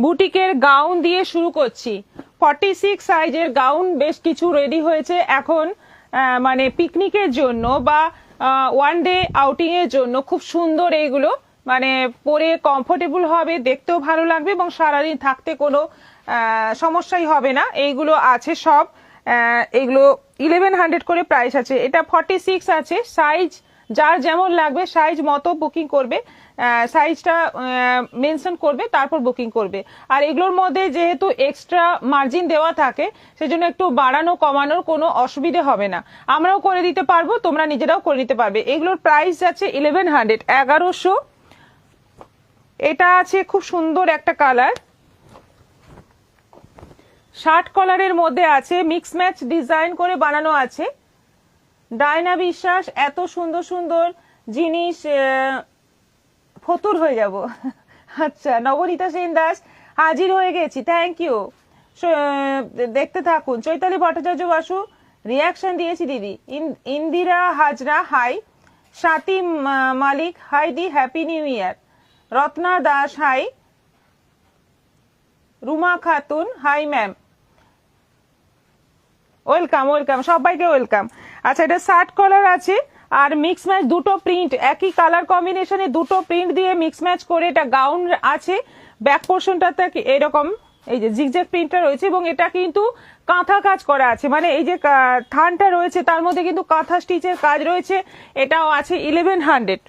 বুটিকের gown দিয়ে শুরু করছি। 46 সাইজের গাউন বেশ কিছু রেডি হয়েছে এখন, মানে পিকনিকের জন্য বা ওয়ান ডে আউটিং এর জন্য খুব সুন্দর এইগুলো, মানে পরে কমফোর্টেবল হবে, দেখতেও ভালো লাগবে এবং সারাদিন থাকতে কোনো সমস্যাই হবে না। এইগুলো আছে সব, এগুলো 1100 করে প্রাইস আছে। এটা 46 আছে, সাইজ যার যেমন লাগবে সাইজ মতো বুকিং করবে, সাইজটা মেনশন করবে, তারপর বুকিং করবে। আর এগুলোর মধ্যে যেহেতু এক্সট্রা মার্জিন দেওয়া থাকে সেজন্য একটু বাড়ানো কমানোর কোনো অসুবিধে হবে না, আমরাও করে দিতে পারবো, তোমরা নিজেরাও করে দিতে পারবে। এগুলোর প্রাইস আছে 1100, 1100। এটা আছে খুব সুন্দর একটা কালার, শার্ট কলারের মধ্যে আছে, মিক্স ম্যাচ ডিজাইন করে বানানো আছে। ডায়না বিশ্বাস, এত সুন্দর সুন্দর জিনিস, ফতুর হয়ে যাব। আচ্ছা, নবনীতা সেন দাস হাজির হয়ে গেছি, থ্যাংক ইউ, দেখতে থাকুন। চৈতালি ভট্টাচার্য বাসু রিয়াকশন দিয়েছি দিদি। ইন্দিরা হাজরা হাই, স্বাতি মালিক হাই দি, happy new year. Ratna Das hi, Ruma Khatun hi ma'am, welcome welcome, সবাইকে ওয়েলকাম। আচ্ছা, এটা শার্ট কলার আছে আর মিক্স ম্যাচ দুটো প্রিন্ট, একই কালার কম্বিনেশনে দুটো প্রিন্ট দিয়ে মিক্স ম্যাচ করে এটা গাউন আছে। ব্যাক পোর্শনটাতে এরকম এই যে জিগজ্যাগ প্রিন্টটা রয়েছে এবং এটা কিন্তু কাঁথা কাজ করা আছে, মানে এই যে থানটা রয়েছে তার মধ্যে কিন্তু কাঁথা স্টিচের কাজ রয়েছে। এটাও আছে 1100।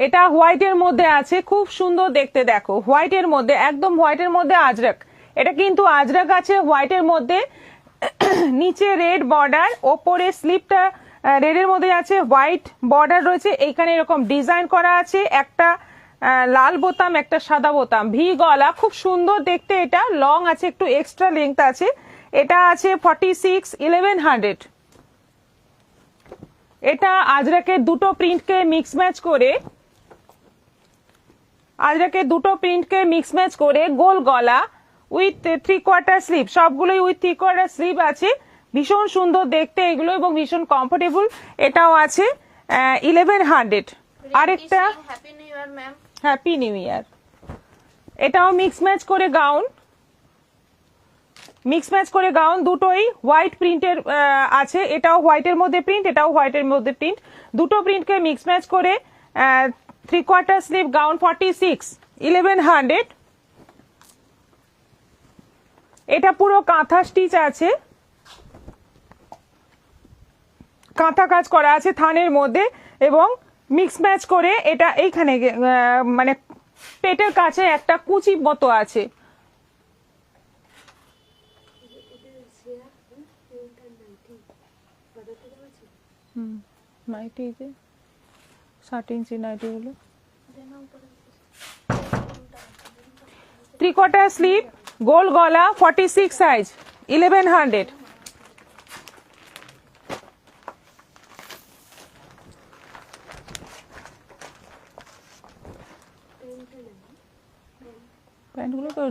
এটা হোয়াইটের মধ্যে আছে, খুব সুন্দর দেখতে, দেখো হোয়াইটের মধ্যে, একদম হোয়াইটের মধ্যে আজরাক। এটা কিন্তু আজরাক আছে হোয়াইটের মধ্যে, নিচে রেড বর্ডার, ওপরে স্লিপটা রেডের মধ্যে আছে, হোয়াইট বর্ডার রয়েছে, এইখানে এরকম ডিজাইন করা আছে, একটা লাল বোতাম একটা সাদা বোতাম, ভি গলা, খুব সুন্দর দেখতে। এটা লং আছে, একটু এক্সট্রা লেংথ আছে। এটা আছে 46, 1100। এটা আজরাকের দুটো প্রিন্টকে মিক্স ম্যাচ করে, আজরাকের দুটো প্রিন্টকে মিক্স ম্যাচ করে গোল গলা উইথ 3/4 স্লিভ, সবগুলোই উইথ 3/4 স্লিভ আছে। ভীষণ সুন্দর দেখতে এগুলো এবং ভীষণ কমফোর্টেবল। এটাও আছে 1100। আরেকটা হ্যাপি নিউ ইয়ার, এটাও মিক্স ম্যাচ করে গাউন, মিক্স ম্যাচ করে গাউন, দুটোই হোয়াইট প্রিন্টের আছে। এটাও হোয়াইটের মধ্যে প্রিন্ট, এটাও হোয়াইটের মধ্যে প্রিন্ট, দুটো প্রিন্টকে মিক্স ম্যাচ করে 3/4 স্লিভ গাউন 46, 1100। এটা পুরো কাঁথা স্টিচ আছে, কাঁথা কাজ করা আছে থানের মধ্যে এবং মিক্স ম্যাচ করে এটা এইখানে মানে পেটের কাছে একটা কুচি মতো আছে। নাইটি যে 60 ইঞ্চি নাইটি হলো 3/4 স্লিভ, গোল গলা, 46 সাইজ, 1100। প্যান্টগুলো তো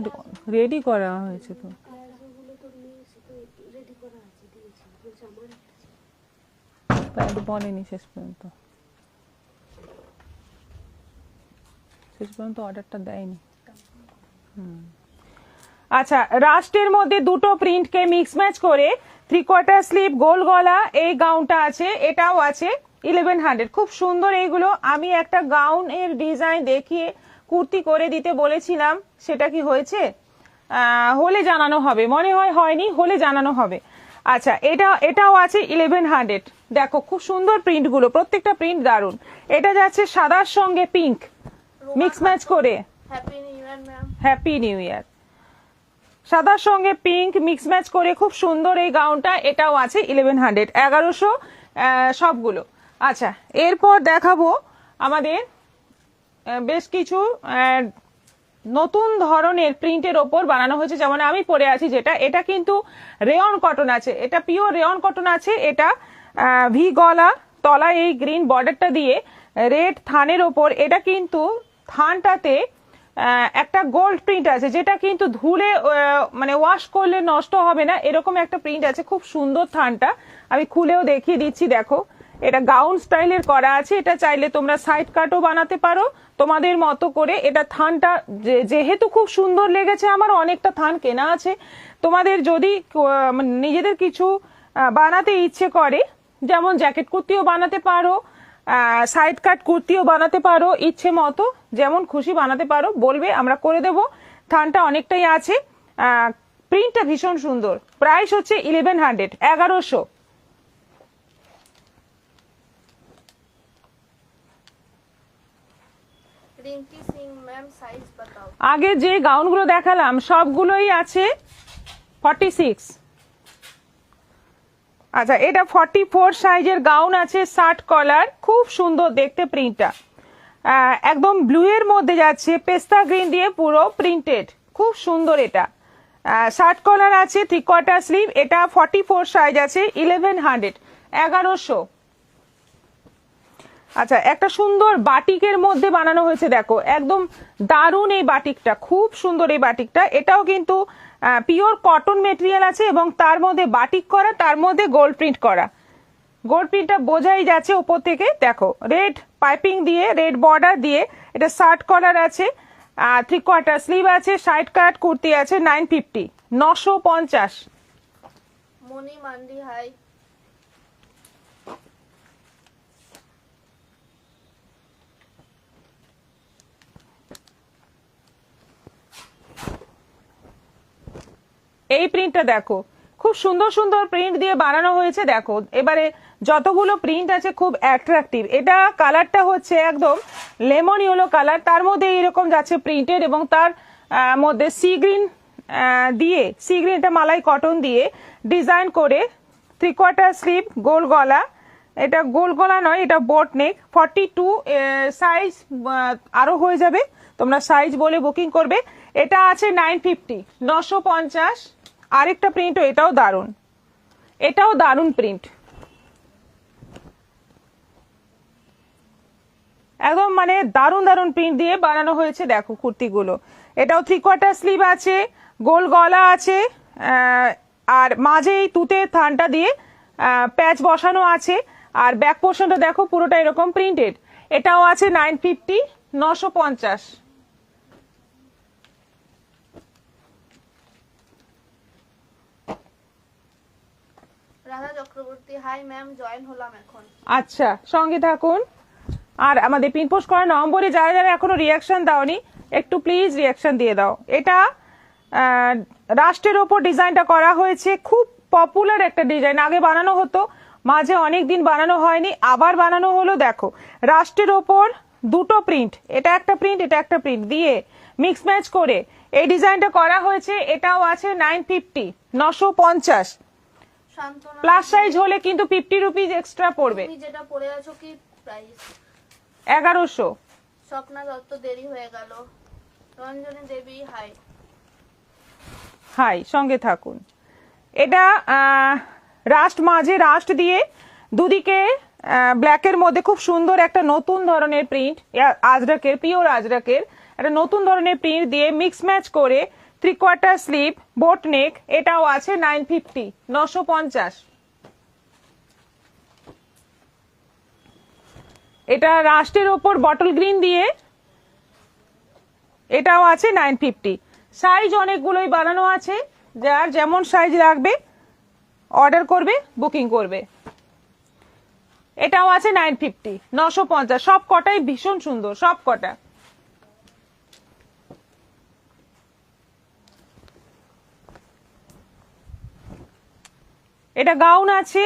রেডি করা হয়েছে, তো প্যান্ট বনেনি শেষ পর্যন্ত, শেষ পর্যন্ত অর্ডারটা দেয়নি। আচ্ছা, রাস্টের মধ্যে দুটো প্রিন্টকে মিক্স ম্যাচ করে 3/4 স্লিভ গোল গলা এই গাউনটা আছে, এটাও আছে 1100। খুব সুন্দর এইগুলো। আমি একটা গাউন এর ডিজাইন দেখিয়ে কুর্তি করে দিতে বলেছিলাম, সেটা কি হয়েছে? হলে জানানো হবে, মনে হয় হয়নি, হলে জানানো হবে। আচ্ছা, এটাও আছে 1100। দেখো খুব সুন্দর প্রিন্ট গুলো, প্রত্যেকটা প্রিন্ট দারুন। এটা যাচ্ছে সাদার সঙ্গে পিঙ্ক মিক্স ম্যাচ করে, হ্যাপি নিউ ইয়ার ম্যাম, হ্যাপি নিউ ইয়ার। সাদার সঙ্গে পিঙ্ক মিক্স ম্যাচ করে খুব সুন্দর এই গাউনটা, এটাও আছে 1100, 1100 সবগুলো। আচ্ছা, এরপর দেখাবো আমাদের বেশ কিছু নতুন ধরনের প্রিন্টের ওপর বানানো হয়েছে। যেমন আমি পরে আছি যেটা, এটা কিন্তু রেয়ন কটন আছে, এটা পিওর রেয়ন কটন আছে। এটা ভি গলা, তলায় এই গ্রিন বর্ডারটা দিয়ে রেড থানের ওপর, এটা কিন্তু থানটাতে একটা গোল্ড প্রিন্ট আছে, যেটা কিন্তু ধুলে মানে ওয়াশ করলে নষ্ট হবে না, এরকম একটা প্রিন্ট আছে। খুব সুন্দর থানটা, আমি খুলেও দেখিয়ে দিচ্ছি, দেখো এটা গাউন স্টাইলের করা আছে। এটা চাইলে তোমরা সাইড কাটও বানাতে পারো তোমাদের মতো করে। এটা থানটা যেহেতু খুব সুন্দর লেগেছে, আমার অনেকটা থান কেনা আছে। তোমাদের যদি নিজেদের কিছু বানাতে ইচ্ছে করে, যেমন জ্যাকেট কুর্তিও বানাতে পারো, সাইড কাট কুর্তিও বানাতে পারো, ইচ্ছে মতো যেমন খুশি বানাতে পারো, বলবে আমরা করে দেব। থানটা অনেকটাই আছে, প্রিন্টটা ভীষণ সুন্দর। প্রাইস হচ্ছে 1100, 1100। আগে যে গাউনগুলো দেখালাম সবগুলোই আছে 46। আচ্ছা, এটা 44 সাইজের গাউন আছে, শার্ট কলার, খুব সুন্দর দেখতে প্রিন্টটা। একদম ব্লু এর মধ্যে যাচ্ছে, পেস্তা গ্রিন দিয়ে পুরো প্রিন্টেড, খুব সুন্দর। এটা শার্ট কলার আছে, 3/4 স্লিভ। এটা 44 সাইজ আছে, 1100, 1100। আচ্ছা, একটা সুন্দর বাটিকের মধ্যে বানানো হয়েছে, দেখো একদম দারুণ এই বাটিকটা, খুব সুন্দর এই বাটিকটা। এটাও কিন্তু পিওর কটন মেটেরিয়াল আছে এবং তার মধ্যে বাটিক করা, তার মধ্যে গোল্ড প্রিন্ট করা। গোল্ড প্রিন্টটা বোঝাই যাচ্ছে ওপর থেকে। দেখো রেড পাইপিং দিয়ে, রেড বর্ডার দিয়ে। এটা শার্ট কলার আছে, 3/4 স্লিভ আছে, সাইড কাট কুর্তি আছে, 950, 950। মনি মান্ডি হাই। এই প্রিন্টটা দেখো, খুব সুন্দর সুন্দর প্রিন্ট দিয়ে বানানো হয়েছে। দেখো এবারে যতগুলো প্রিন্ট আছে খুব অ্যাট্রাকটিভ। এটা কালারটা হচ্ছে একদম লেমন ইয়েলো কালার, তার মধ্যে এরকম যাচ্ছে প্রিন্টেড, এবং তার মধ্যে সি গ্রিন দিয়ে, সি গ্রিনটা মালাই কটন দিয়ে ডিজাইন করে, 3/4 স্লিভ, গোল গলা। এটা গোল গলা নয়, এটা বোট নেক। 42 সাইজ আরো হয়ে যাবে, তোমরা সাইজ বলে বুকিং করবে। এটা আছে 950, 950। আরেকটা প্রিন্টও, এটাও দারুণ, এটাও দারুণ প্রিন্ট, একদম মানে দারুণ দারুণ প্রিন্ট দিয়ে বানানো হয়েছে। দেখো কুর্তিগুলো, এটাও 3/4 স্লিভ আছে, গোল গলা আছে, আর মাঝে এই তুতের থানটা দিয়ে প্যাচ বসানো আছে। আর ব্যাক পোর্শনটা দেখো পুরোটা এরকম প্রিন্টেড। এটাও আছে 950, 950। Radha Chakraborty hi ma'am, join হলাম এখন। আচ্ছা, সঙ্গে থাকুন। আর আমাদের পিন পোস্ট করা নম্বরে যারা যারা এখনো রিয়াকশন দাওনি, একটু প্লিজ রিয়াকশন দিয়ে দাও। এটা রাষ্ট্রের ওপর ডিজাইনটা করা হয়েছে, খুব পপুলার একটা ডিজাইন। আগে বানানো হতো, মাঝে অনেক দিন বানানো হয়নি, আবার বানানো হলো। দেখো রাষ্ট্রের ওপর দুটো প্রিন্ট, এটা একটা প্রিন্ট, এটা একটা প্রিন্ট দিয়ে মিক্স ম্যাচ করে এই ডিজাইনটা করা হয়েছে। এটাও আছে 950, 950। প্লাস সাইজ হলে কিন্তু 50 রুপিজ এক্সট্রা পড়বে। তুমি যেটা পরে আছো কি প্রাইস? 1100। স্বপ্না দত্ত দেরি হয়ে গেল। রঞ্জনী দেবী হাই। হাই, সঙ্গে থাকুন। এটা রাস্ট, মাঝে রাস্ট দিয়ে দুদিকে ব্ল্যাকের মধ্যে খুব সুন্দর একটা নতুন ধরনের প্রিন্ট, আজরাকের, পিওর আজরাকের একটা নতুন ধরনের প্রিন্ট দিয়ে মিক্স ম্যাচ করে, 3/4 স্লিভ, বোট নেক। এটাও আছে 950, 950। এটা রাস্টের ওপর বটল গ্রিন দিয়ে, এটাও আছে 950। সাইজ অনেকগুলোই বানানো আছে, যার যেমন সাইজ লাগবে অর্ডার করবে, বুকিং করবে। এটাও আছে 950, 950। সব কটাই ভীষণ সুন্দর, সব কটা। এটা গাউন আছে,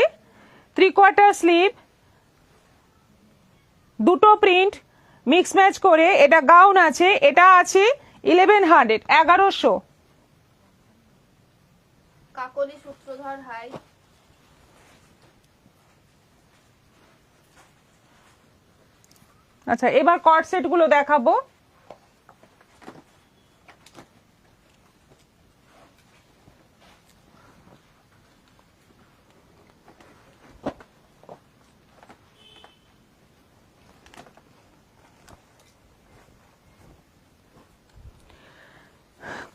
3/4 স্লিভ, দুটো প্রিন্ট মিক্স ম্যাচ করে এটা গাউন আছে। এটা আছে 1100, 1100। কাকলি সূত্রধর হাই। আচ্ছা, এবার কট সেট গুলো দেখাবো।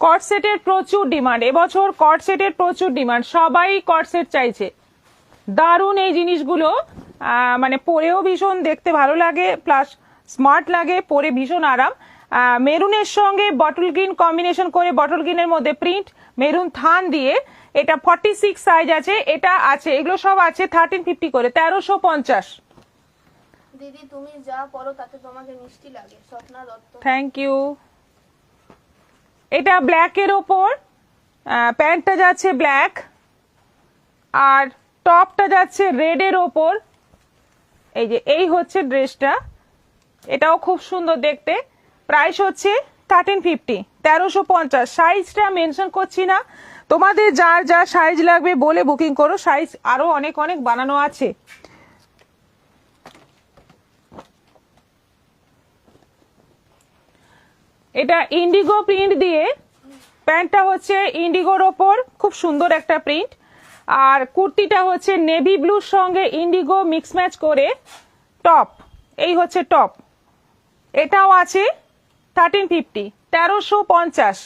কট সেটের প্রচুর ডিমান্ড এবছর, কট সেটের প্রচুর ডিমান্ড, সবাই কট সেট চাইছে। দারুণ এই জিনিসগুলো, মানে পরেও ভীষণ দেখতে ভালো লাগে, প্লাস স্মার্ট লাগে, পরে ভীষণ আরাম। মেরুনের সঙ্গে বটল গ্রিন কম্বিনেশন করে, বটল গ্রিনের মধ্যে প্রিন্ট, মেরুন থান দিয়ে, এটা 46 সাইজ আছে, এটা আছে, এগুলো সব আছে 1350 করে, 1350। দিদি তুমি যা পরো তাতে তোমাকে মিষ্টি লাগে। স্বপ্না দত্ত। Thank you. এটা ব্ল্যাকের ওপর, প্যান্টটা যাচ্ছে ব্ল্যাক আর টপটা যাচ্ছে রেডের ওপর। এই যে এই হচ্ছে ড্রেসটা, এটাও খুব সুন্দর দেখতে। প্রাইস হচ্ছে 1350, 1350। সাইজটা মেনশন করছি না, তোমাদের যার যা সাইজ লাগবে বলে বুকিং করো, সাইজ আরো অনেক অনেক বানানো আছে। এটা ইন্ডিগো প্রিন্ট দিয়ে, প্যান্টটা হচ্ছে ইন্ডিগোর ওপর, খুব সুন্দর একটা প্রিন্ট। আর কুর্তিটা হচ্ছে নেভি ব্লুর সঙ্গে ইন্ডিগো মিক্স ম্যাচ করে টপ, এই হচ্ছে টপ। এটাও আছে 1350, 1350।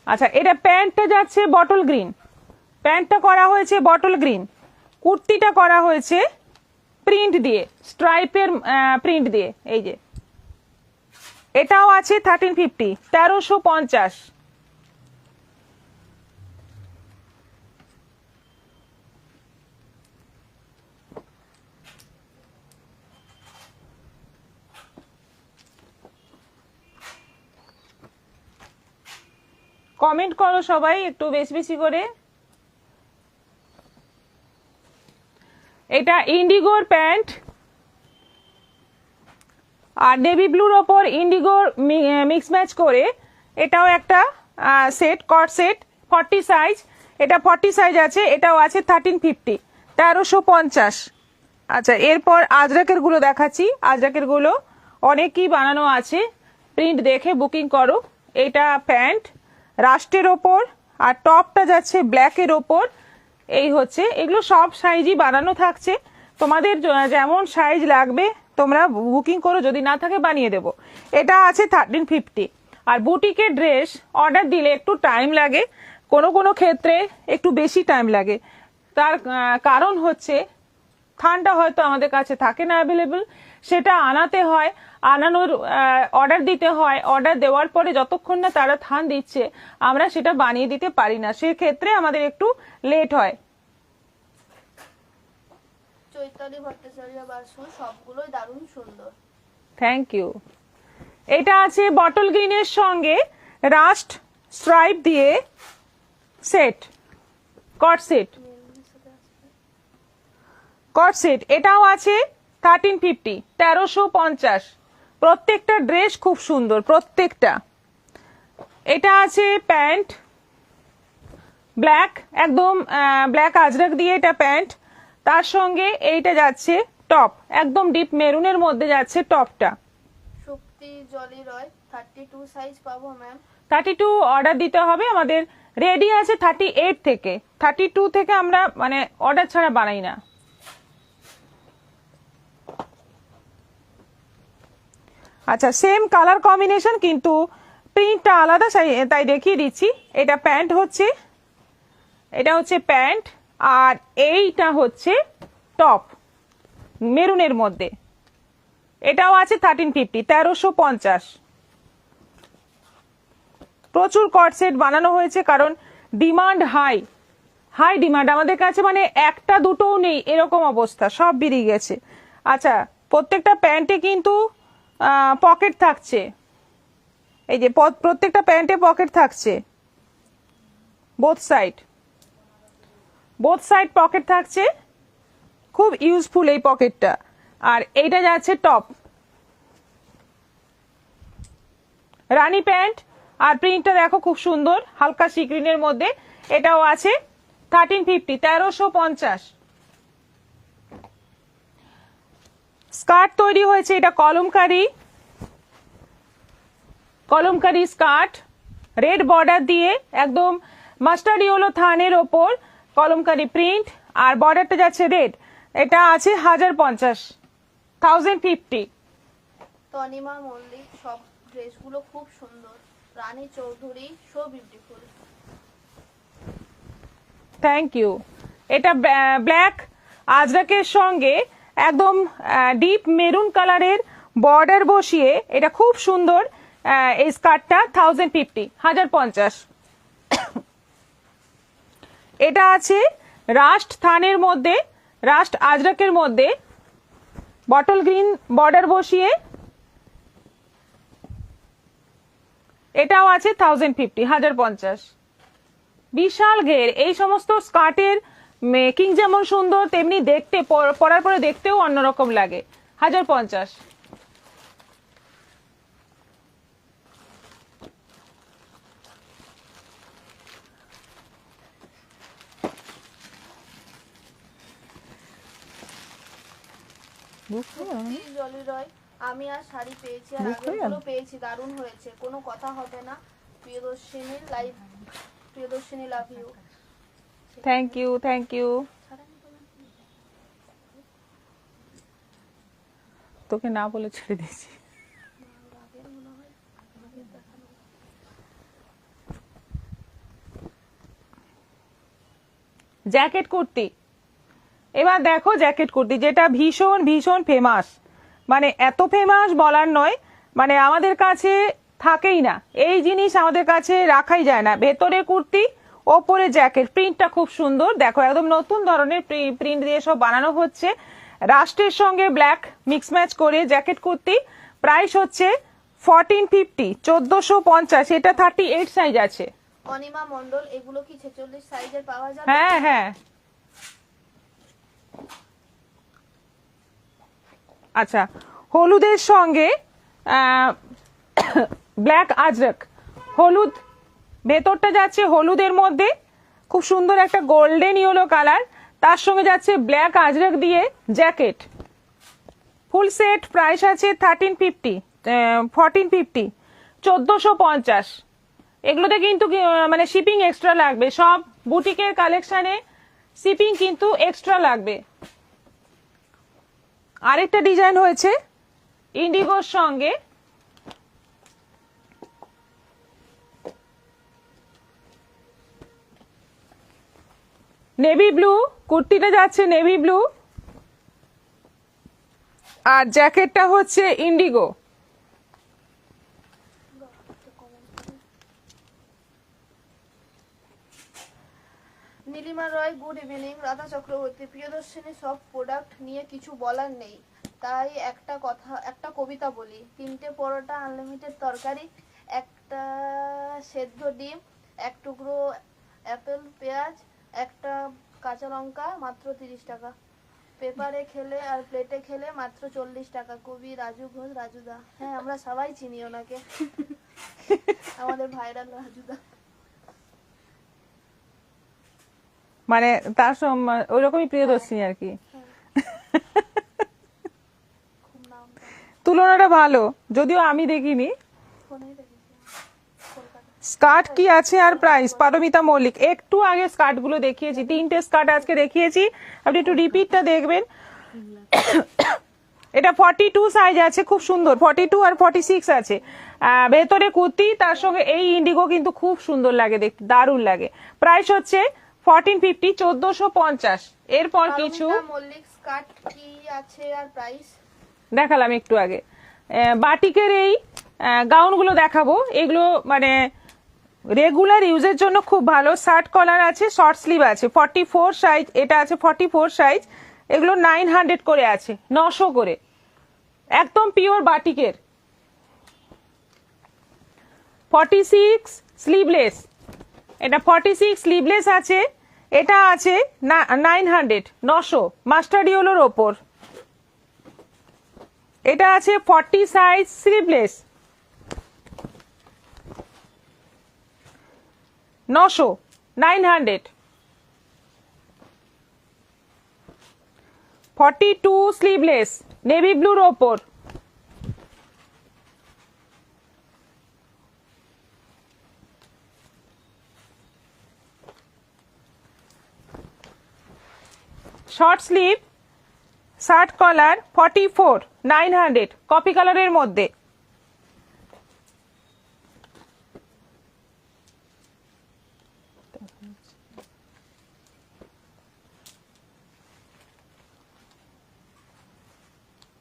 আচ্ছা, এটা প্যান্টটা যাচ্ছে বটল গ্রিন, প্যান্টটা করা হয়েছে বটল গ্রিন, কুর্তিটা করা হয়েছে প্রিন্ট দিয়ে, স্ট্রাইপের প্রিন্ট দিয়ে। এই যে এটাও আছে 1350, 1350। কমেন্ট করো সবাই একটু বেশি বেশি করে। এটা ইন্ডিগোর প্যান্ট আর নেভি ব্লুর ওপর ইন্ডিগোর মিক্স ম্যাচ করে, এটাও একটা সেট, কট সেট, 40 সাইজ, এটা 40 সাইজ আছে, এটাও আছে 1350, 1350। আচ্ছা, এরপর আজরাকের গুলো দেখাচ্ছি। আজরাকের গুলো অনেকই বানানো আছে, প্রিন্ট দেখে বুকিং করো। এটা প্যান্ট রাস্টের ওপর আর টপটা যাচ্ছে ব্ল্যাকের ওপর। এই হচ্ছে, এগুলো সব সাইজই বানানো থাকছে, তোমাদের যেমন সাইজ লাগবে তোমরা বুকিং করো, যদি না থাকে বানিয়ে দেবো। এটা আছে 1350। আর বুটিকের ড্রেস অর্ডার দিলে একটু টাইম লাগে, কোনো কোনো ক্ষেত্রে একটু বেশি টাইম লাগে। তার কারণ হচ্ছে থানটা হয়তো আমাদের কাছে থাকে না অ্যাভেলেবল, সেটা আনাতে হয়, আনানোর অর্ডার দিতে হয়, অর্ডার দেওয়ার পরে যতক্ষণ না তারা থান দিচ্ছে আমরা সেটা বানিয়ে দিতে পারি না, সেক্ষেত্রে আমাদের একটু লেট হয়। চৈতালি ভট্টাচার্য বাসু, সবগুলোই দারুণ সুন্দর। Thank you. এটা আছে বটল গ্রিনের সঙ্গে রাস্ট স্ট্রাইপ দিয়ে set, cot set, cot set, এটাও আছে 1350, 1350। প্রত্যেকটা ড্রেস খুব সুন্দর, প্রত্যেকটা। এটা আছে প্যান্ট ব্ল্যাক, একদম ব্ল্যাক আজরাক দিয়ে এটা প্যান্ট, তার সঙ্গে এইটা যাচ্ছে টপ, একদম ডিপ মেরুনের মধ্যে যাচ্ছে টপটা। শক্তি জলি রয়, 32 সাইজ পাবো ম্যাম? 32 অর্ডার দিতে হবে, আমাদের রেডি আছে 38 থেকে, 32 থেকে আমরা মানে অর্ডার ছাড়া বানাই না। আচ্ছা, সেম কালার কম্বিনেশন কিন্তু প্রিন্টটা আলাদা, তাই দেখিয়ে দিচ্ছি। এটা প্যান্ট হচ্ছে, এটা হচ্ছে প্যান্ট আর এইটা হচ্ছে টপ মেরুনের মধ্যে, এটাও আছে 1350, 1350। প্রচুর কট সেট বানানো হয়েছে, কারণ ডিমান্ড হাই, হাই ডিমান্ড আমাদের কাছে, মানে একটা দুটোও নেই এরকম অবস্থা, সব বেরিয়ে গেছে। আচ্ছা, প্রত্যেকটা প্যান্টে কিন্তু পকেট থাকছে, এই যে প্রত্যেকটা প্যান্টে পকেট থাকছে, both side, both side pocket থাকছে, খুব ইউজফুল এই পকেটটা। আর এইটা যাচ্ছে টপ, রানী প্যান্ট, আর প্রিন্টটা দেখো খুব সুন্দর, হালকা সি গ্রিনের মধ্যে, এটাও আছে 1350, 1350। স্কার্ট তৈরি হয়েছে, এটা kalamkari, kalamkari skirt, red border দিয়ে, একদম মাস্টার্ড ইয়েলো থানের ওপর কলমকারি প্রিন্ট, আর বর্ডারটা যাচ্ছে রেড, এটা আছে 1050, 1050। তনিমা মল্লিক, সব ড্রেসগুলো খুব সুন্দর। Rani Chowdhury, so beautiful. Thank you. এটা ব্ল্যাক আজরাকের সঙ্গে একদম ডিপ মেরুন কালারের বর্ডার বসিয়ে এটা খুব সুন্দর। এই স্কার্টটা 1050, 1050। এটা আছে রাস্ট থানের মধ্যে, রাস্ট আজরাকের মধ্যে বটল গ্রিন বর্ডার বসিয়ে, এটাও আছে 1050, 1050। বিশাল ঘের। এই সমস্ত স্কার্টের মেকিং যেমন সুন্দর, তেমনি দেখতে পরার পরে দেখতেও অন্যরকম লাগে। 1050। জলি রয়, আমি আর শাড়ি পেয়েছি আর আগেরগুলো পেয়েছি, দারুণ হয়েছে, কোনো কথা হবে না। Priyadarshini love you. Thank you, thank you. তোকে না বলে ছেড়ে দিয়েছি। জ্যাকেট কুর্তি, এবার দেখো জ্যাকেট কুর্তি, যেটা ভীষণ ভীষণ ফেমাস, মানে এত ফেমাস বলার নয়, মানে আমাদের কাছে থাকেই না এই জিনিস, আমাদের কাছে রাখাই যায় না। ভেতরে কুর্তি, ওপরে জ্যাকেট, প্রিন্টটা খুব সুন্দর। দেখো একদম নতুন ধরনের প্রিন্ট দিয়ে সব বানানো হচ্ছে, রাস্টের সঙ্গে ব্ল্যাক মিক্স ম্যাচ করে জ্যাকেট কুর্তি। প্রাইস হচ্ছে 1450, 1450। এটা 38 সাইজ আছে। অনিমা মন্ডল, এগুলো কি 46 সাইজের পাওয়া যাবে? হ্যাঁ হ্যাঁ। আচ্ছা, হলুদের সঙ্গে ব্ল্যাক আজরক, হলুদ ভেতরটা যাচ্ছে হলুদের মধ্যে, খুব সুন্দর একটা গোল্ডেন ইয়েলো কালার, তার সঙ্গে যাচ্ছে ব্ল্যাক আজরক দিয়ে জ্যাকেট। ফুল সেট প্রাইস আছে 1450, 1450। এগুলোতে কিন্তু মানে শিপিং এক্সট্রা লাগবে, সব বুটিকের কালেকশনে শিপিং কিন্তু এক্সট্রা লাগবে। আরেকটা ডিজাইন হয়েছে ইন্ডিগোর সঙ্গে, নেভি ব্লু, কুর্তিটা যাচ্ছে নেভি ব্লু, আর জ্যাকেটটা হচ্ছে ইন্ডিগো। নীলিমা রয়, গুড ইভিনিং। রাধা চক্রবর্তী, প্রিয়দর্শিনী সব প্রোডাক্ট নিয়ে কিছু বলার নেই, তাই একটা কবিতা বলি। 3টে পরোটা, আনলিমিটেড তরকারি, একটা সেদ্ধ ডিম, এক টুকরো অ্যাপেল, পেঁয়াজ, একটা কাঁচা লঙ্কা, মাত্র 30 টাকা। পেপারে খেলে আর প্লেটে খেলে মাত্র 40 টাকা। কবি রাজু ঘোষ, রাজুদা। হ্যাঁ, আমরা সবাই চিনি ওনাকে, আমাদের ভাইরাল রাজুদা। মানে তার ওইরকমই প্রিয়দর্শিনী আর কি। খুব নাম তুলনাটা ভালো, যদিও আমি দেখিনি। ফোনেই দেখেছি কলকাতা। স্কার্ট কি আছে আর প্রাইস? পারমিতা মল্লিক, একটু আগে স্কার্ট গুলো দেখিয়েছি, 3টে স্কার্ট আজকে দেখিয়েছি, আপনি একটু রিপিটটা দেখবেন। এটা 42 সাইজ আছে, খুব সুন্দর। 42 আর 46 আছে। ভেতরে কুর্তি, তার সঙ্গে এই ইন্ডিগো কিন্তু খুব সুন্দর লাগে দেখতে, দারুণ লাগে। প্রাইস হচ্ছে 1450, 1450। এরপর কিছু পারমিতা মল্লিক, স্কার্ট কি আছে আর প্রাইস? দেখালাম একটু আগে। বাটিকের এই গাউনগুলো দেখাবো, এগুলো মানে রেগুলার ইউজের জন্য খুব ভালো। শার্ট কলার আছে, শর্ট স্লিভ আছে, 44 সাইজ, এটা আছে 44 সাইজ। এগুলো 900 করে আছে, 900 করে, একদম পিওর বাটিকের। 46 স্লিভলেস, এটা 46 স্লিভলেস আছে, এটা আছে 900, 900 মাস্টার্ড ইয়েলোর ওপর। এটা আছে 40 সাইজ স্লিভলেস, 900, 900। 42 স্লিভলেস, নেভি ব্লুর ওপর। Short sleeve shirt collar 44 900 copy কালারের মধ্যে।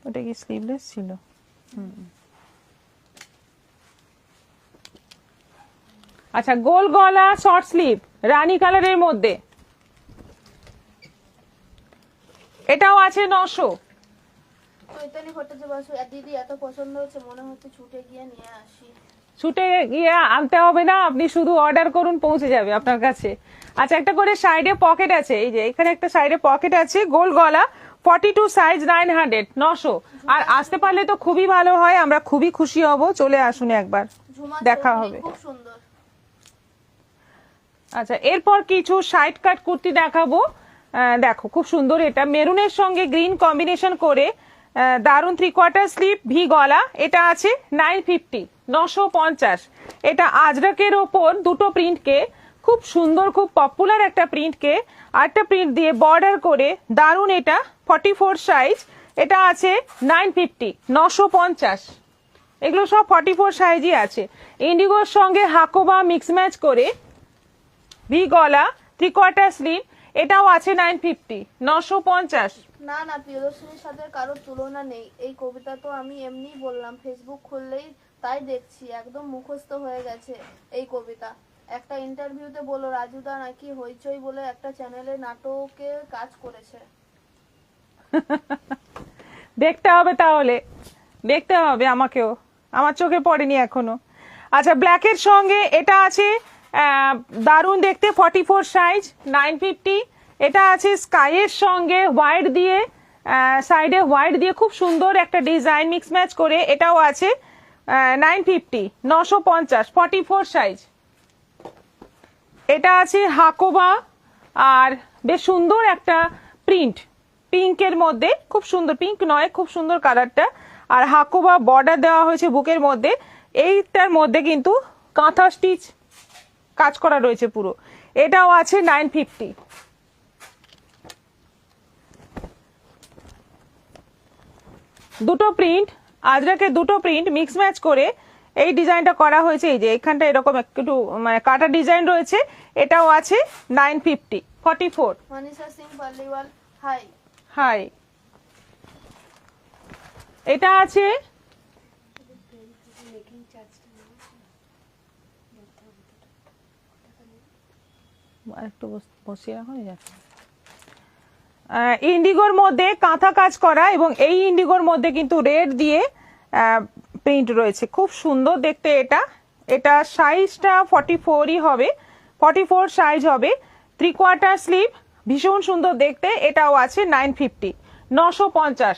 ওটা কি স্লিভলেস ছিল? আচ্ছা, গোল গলা শর্ট স্লিভ রানী কালারের মধ্যে, এটাও আছে 900। চৈতালি ভট্টাচার্য দিদি এত পছন্দ হচ্ছে মনে হচ্ছে ছুটে গিয়ে নিয়ে আসি। ছুটে গিয়ে আনতে হবে না, আপনি শুধু অর্ডার করুন, পৌঁছে যাবে আপনার কাছে। আচ্ছা, একটা করে সাইডে পকেট আছে, এই যে এখানে একটা সাইডে পকেট আছে, গোল গলা 42 সাইজ 900 900। আর আসতে পারলে তো খুবই ভালো হয়, আমরা খুবই খুশি হব। চলে আসুন একবার, ঝুমা দেখা চৌধুরী, হবে। খুব সুন্দর। আচ্ছা, এরপর কিছু সাইড কাট কুর্তি দেখাবো। দেখো খুব সুন্দর, এটা মেরুনের সঙ্গে গ্রিন কম্বিনেশন করে দারুন 3/4 স্লিভ ভি গলা। এটা আছে 950 950। এটা আজরাকের ওপর দুটো প্রিন্টকে খুব সুন্দর, খুব পপুলার একটা প্রিন্টকে আরেকটা প্রিন্ট দিয়ে বর্ডার করে দারুন। এটা 44 সাইজ, এটা আছে 950 950। এগুলো সব 44 সাইজই আছে। ইন্ডিগোর সঙ্গে হাকোবা মিক্স ম্যাচ করে ভি গলা 3/4 স্লিভ, এটাও আছে 950 950। না না, প্রিয়দর্শিনীর সাথে কারোর তুলনা নেই। এই কবিতা তো আমি এমনিই বললাম, ফেসবুক খুললেই তাই দেখছি, একদম মুখস্থ হয়ে গেছে এই কবিতা। একটা ইন্টারভিউতে বললো রাজুদা নাকি হইচই বলে একটা চ্যানেলে নাটকে কাজ করেছে। দেখতে হবে, তাহলে দেখতে হবে আমাকেও, আমার চোখে পড়েনি এখনো। আচ্ছা, ব্ল্যাকের সঙ্গে এটা আছে দারুন দেখতে 44 সাইজ 950। এটা আছে স্কাইয়ের সঙ্গে হোয়াইট দিয়ে, সাইডে হোয়াইট দিয়ে খুব সুন্দর একটা ডিজাইন মিক্স ম্যাচ করে, এটাও আছে 950 950 44 সাইজ। এটা আছে হাকোবা আর বেশ সুন্দর একটা প্রিন্ট পিঙ্কের মধ্যে, খুব সুন্দর, পিঙ্ক নয় খুব সুন্দর কালারটা। আর হাকোবা বর্ডার দেওয়া হয়েছে বুকের মধ্যে। এইটার মধ্যে কিন্তু কাঁথা স্টিচ কাজ করা রয়েছে পুরো। এটাও আছে 950। দুটো প্রিন্ট, আজরাকে দুটো প্রিন্ট মিক্স ম্যাচ করে এই ডিজাইনটা করা হয়েছে। এই যে এখানটা এরকম একটু মানে কাটা ডিজাইন রয়েছে, এটাও আছে 950 44। মনীষা সিং পার্লিওয়াল, হাই। হাই, এটা আছে একটু বসিয়ে রাখুন। ইন্ডিগোর মধ্যে কাঁথা কাজ করা, এবং এই ইন্ডিগোর মধ্যে কিন্তু রেড দিয়ে প্রিন্ট রয়েছে, খুব সুন্দর দেখতে। এটা সাইজটা 44ই হবে, 44 সাইজ হবে, 3/4 স্লিভ, ভীষণ সুন্দর দেখতে। এটাও আছে 950 950।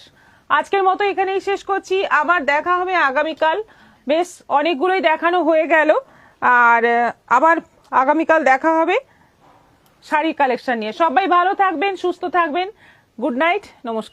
আজকের মতো এখানেই শেষ করছি, আবার দেখা হবে আগামীকাল। বেশ অনেকগুলোই দেখানো হয়ে গেল, আর আবার আগামীকাল দেখা হবে শাড়ি কালেকশন নিয়ে। সবাই ভালো থাকবেন, সুস্থ থাকবেন। গুড নাইট, নমস্কার।